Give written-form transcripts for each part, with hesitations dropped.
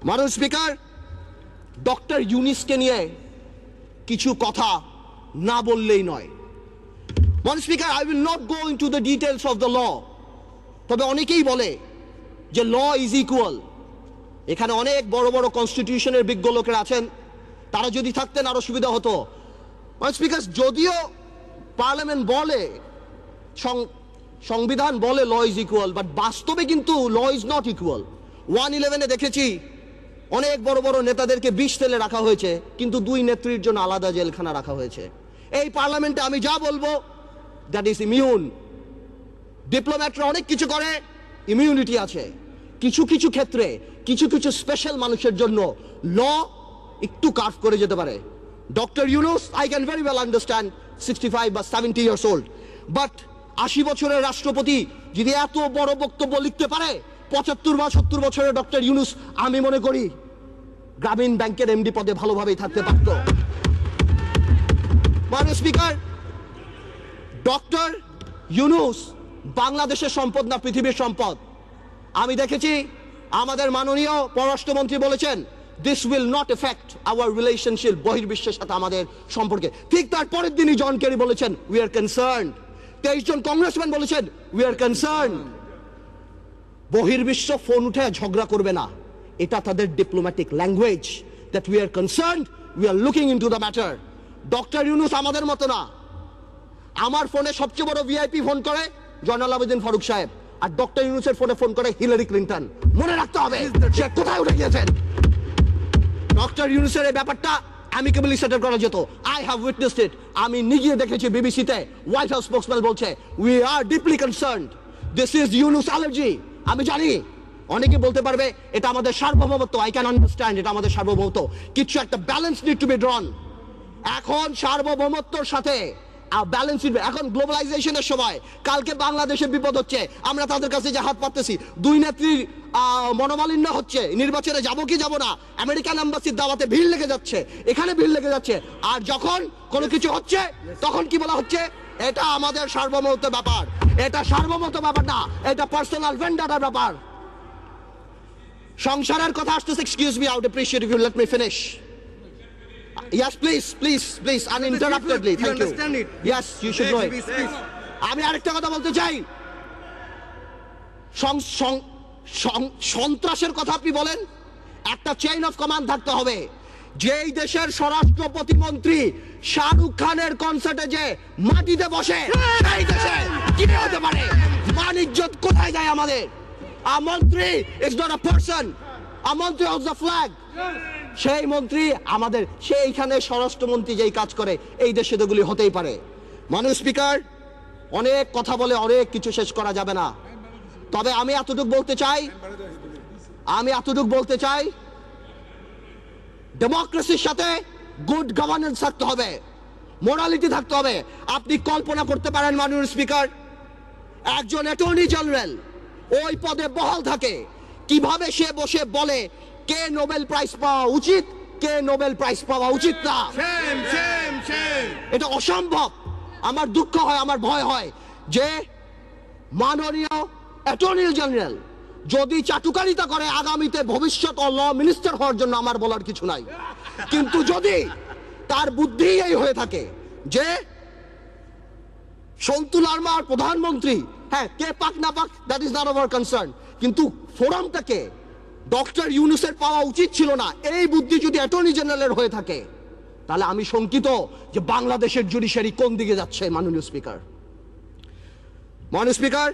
মাননীয় speaker, doctor ইউনূসকে নিয়ে কিছু কথা না বললেই নয়। মাননীয় speaker, I will not go into the details of the law. তবে অনেকেই বলে যে ল ইজ ইকুয়াল। এখানে অনেক বড় বড় কনস্টিটিউশনের বিজ্ঞ লোকেরা আছেন, তারা যদি থাকতেন আরো সুবিধা হতো। মাননীয় স্পিকার, যদিও পার্লামেন্ট বলে, সংবিধান বলে ল ইজ ইকুয়াল, বাট বাস্তবে কিন্তু ল ইজ নট ইকুয়াল। 111-এ দেখেছি অনেক বড় বড় নেতাদেরকে বিষ তেলে রাখা হয়েছে, কিন্তু দুই নেত্রীর জন্য আলাদা জেলখানা রাখা হয়েছে। এই পার্লামেন্টে আমি যা বলবো দ্যাট ইজ ইমিউন। ডিপ্লোম্যাটরা অনেক কিছু করে, ইমিউনিটি আছে। কিছু কিছু ক্ষেত্রে কিছু কিছু স্পেশাল মানুষের জন্য ল একটু কার্ভ করে যেতে পারে। Doctor Yunus, I can very well understand 65 বা 70 ইয়ার্স ওল্ড, বাট 80 বছরের রাষ্ট্রপতি যদি এত বড় বক্তব্য লিখতে পারে, 75 বা 70 বছরের ডক্টর ইউনূস আমি মনে করি গ্রামীণ ব্যাংকের এমডি পদে ভালোভাবেই থাকতে পারত। মাননীয় স্পিকার, ডক্টর ইউনূস বাংলাদেশের সম্পদ না পৃথিবীর সম্পদ। আমি দেখেছি আমাদের মাননীয় পররাষ্ট্রমন্ত্রী বলেছেন this will not effect our relationship, বহির্বিশ্বের সাথে আমাদের সম্পর্কে। ঠিক তার পরের দিনই জন কেরি বলেছেন উই আর কনসার্নড। 23 জন কংগ্রেসম্যান বলেছেন উই আর কনসার্নড। বহির্বিশ্ব ফোন উঠে ঝগড়া করবে না, এটা তাদের diplomatic language, that we are concerned, we are looking into the matter. Doctor Yunus আমাদের মতো না। আমার ফোনে সবচেয়ে বড় ভিআইপি ফোন করে জয়নাল আবেদিন ফারুক সাহেব, আর ডক্টর ইউনূসের ফোনে ফোন করে হিলারি ক্লিন্টন। মনে রাখতে হবে সে কোথায় উঠে গিয়েছেন। ডক্টর ইউনূসের এই ব্যাপারটা অ্যামিকেবলি সেটেল করা যেত। আই হ্যাভ উইটনেসড ইট। আমি নিজে দেখেছি বিবিসিতে হোয়াইট হাউস স্পোকসম্যান বলছে we are deeply concerned, this is Yunus allergy. আমি জানি অনেকে বলতে পারবে এটা আমাদের সার্বভৌমত্ব, আই ক্যান আন্ডারস্ট্যান্ড এটা আমাদের সার্বভৌমত্ব, কিছু একটা ব্যালেন্স নিড টু বি ড্রন। এখন সার্বভৌমত্বর সাথে ব্যালেন্স, এখন গ্লোবালাইজেশনের সময় কালকে বাংলাদেশের বিপদ হচ্ছে, আমরা তাদের কাছে যে হাত পাততেছি, দুই নেত্রীর মনোমালিন্য হচ্ছে, নির্বাচনে যাব কি যাব না, আমেরিকান এম্বাসির দাওয়াতে ভিড় লেগে যাচ্ছে, এখানে ভিড় লেগে যাচ্ছে, আর যখন কোনো কিছু হচ্ছে তখন কি বলা হচ্ছে এটা আমাদের সার্বভৌমত্ব ব্যাপার। এটা সার্বভৌমত্ব ব্যাপার না, এটা পার্সোনাল ভেন্ডাটার ব্যাপার। সংসারের কথা আসতেছে, excuse me, I would appreciate if you let me finish. Yes, please, uninterruptedly. Thank you. Yes, you should know it. আমি আরেকটা কথা বলতে চাই। সন্ত্রাসের কথা আপনি বলেন, একটা চেইন অফ কমান্ড থাকতে হবে। যেই দেশের স্বরাষ্ট্র প্রতিমন্ত্রী শাহরুখ খানের কনসার্টে যে মাটিতে বসে, সেই দেশে কি হতে পারে? মান ইজ্জত কোথায় যায় আমাদের? A মন্ত্রী is not a person. A মন্ত্রী holds the flag. সেই মন্ত্রী আমাদের, সেইখানে স্বরাষ্ট্রমন্ত্রী যেই কাজ করে, এই দেশে এগুলি হতেই পারে। মাননীয় স্পিকার, অনেক কথা বলে অনেক কিছু শেষ করা যাবে না, তবে আমি এতটুকু বলতে চাই ডেমোক্রেসির সাথে গুড গভর্নেন্স থাকতে হবে, মোরালিটি থাকতে হবে। আপনি কল্পনা করতে পারেন মাননীয় স্পিকার, একজন অ্যাটর্নি জেনারেল ওই পদে বহাল থাকে, কিভাবে সে বসে বলে কে নোবেল প্রাইজ পাওয়া উচিত, কে নোবেল প্রাইজ পাওয়া উচিত না। এটা অসম্ভব। আমার দুঃখ হয়, আমার ভয় হয় যে মাননীয় অ্যাটর্নি জেনারেল যদি চাটুকারিতা করে আগামীতে ভবিষ্যৎ ল মিনিস্টার হওয়ার জন্য আমার বলার কিছু নাই, কিন্তু যদি তার বুদ্ধি এই হয়ে থাকে যে সন্তু লারমার প্রধানমন্ত্রী, হ্যাঁ, কে পাক না পাক that is not our concern, কিন্তু ফোরামটাকে ডক্টর ইউনূসের পাওয়া উচিত ছিল না, এই বুদ্ধি যদি অ্যাটর্নি জেনারেলের হয়ে থাকে, তাহলে আমি শঙ্কিত যে বাংলাদেশের জুডিশিয়ারি কোন দিকে যাচ্ছে। মাননীয় স্পিকার,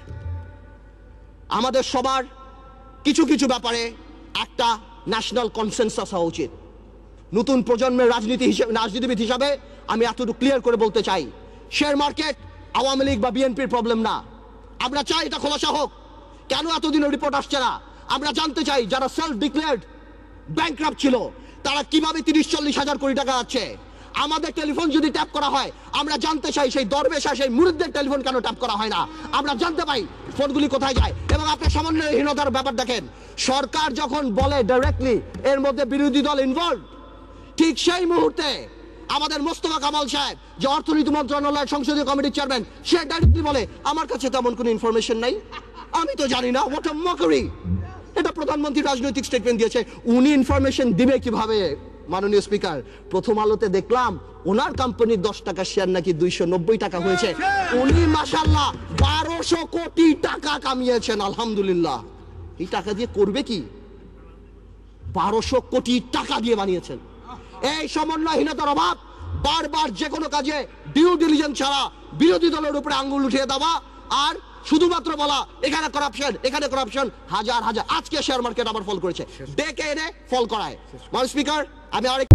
আমাদের সবার কিছু কিছু ব্যাপারে একটা ন্যাশনাল কনসেনসাস হওয়া উচিত। নতুন প্রজন্মের রাজনীতিবিদ হিসাবে আমি এতটুকু ক্লিয়ার করে বলতে চাই, শেয়ার মার্কেট আওয়ামী লীগ বা বিএনপির প্রবলেম না। আমরা চাই এটা খোলাসা হোক। কেন এতদিনের রিপোর্ট আসছে না? আমরা জানতে চাই যারা সেলফ ডিক্লেয়ার্ড ব্যাংকরাপ্ট ছিল তারা কিভাবে 30-40 হাজার কোটি টাকা আছে। আমাদের টেলিফোন যদি ট্যাপ করা হয়, আমরা জানতে চাই সেই দরবেশা, সেই মুরিদদের টেলিফোন কেন ট্যাপ করা হয় না, আমরা জানতে পাই ফোনগুলি কোথায় যায়। এবং আপনার সমন্বয়হীনতার ব্যাপার দেখেন, সরকার যখন বলে ডাইরেক্টলি এর মধ্যে বিরোধী দল ইনভলভ, ঠিক সেই মুহূর্তে আমাদের মোস্তফা কামাল সাহেব যে অর্থনীতি মন্ত্রণালয়ের সংসদীয় কমিটির চেয়ারম্যান, সে ডাইরেক্টলি বলে আমার কাছে তেমন কোনো ইনফরমেশন নাই, আমি তো জানি না। What a mockery! এটা প্রধানমন্ত্রী রাজনৈতিক স্টেটমেন্ট দিয়েছে, উনি ইনফরমেশন দিবে কিভাবে? মাননীয় স্পিকার, প্রথম আলোতে দেখলাম ওনার কোম্পানির 10 টাকা শেয়ার নাকি 290 টাকা হয়েছে। উনি মাশাআল্লাহ 1200 কোটি টাকা কামিয়েছেন, আলহামদুলিল্লাহ। এই টাকা দিয়ে করবে কি? 1200 কোটি টাকা দিয়ে বানিয়েছেন। এই সমন্বয়হীনতার অভাব, বারবার যে কোনো কাজে ডিউ ডিলিজেন্স ছাড়া বিরোধী দলের উপরে আঙ্গুল উঠিয়ে দেওয়া, আর শুধুমাত্র বলা এখানে করাপশন, এখানে করাপশন। হাজার হাজার, আজকে শেয়ার মার্কেট আবার ফল করেছে, ডেকে এনে ফল করায়। মাননীয় স্পিকার, আমি আরেক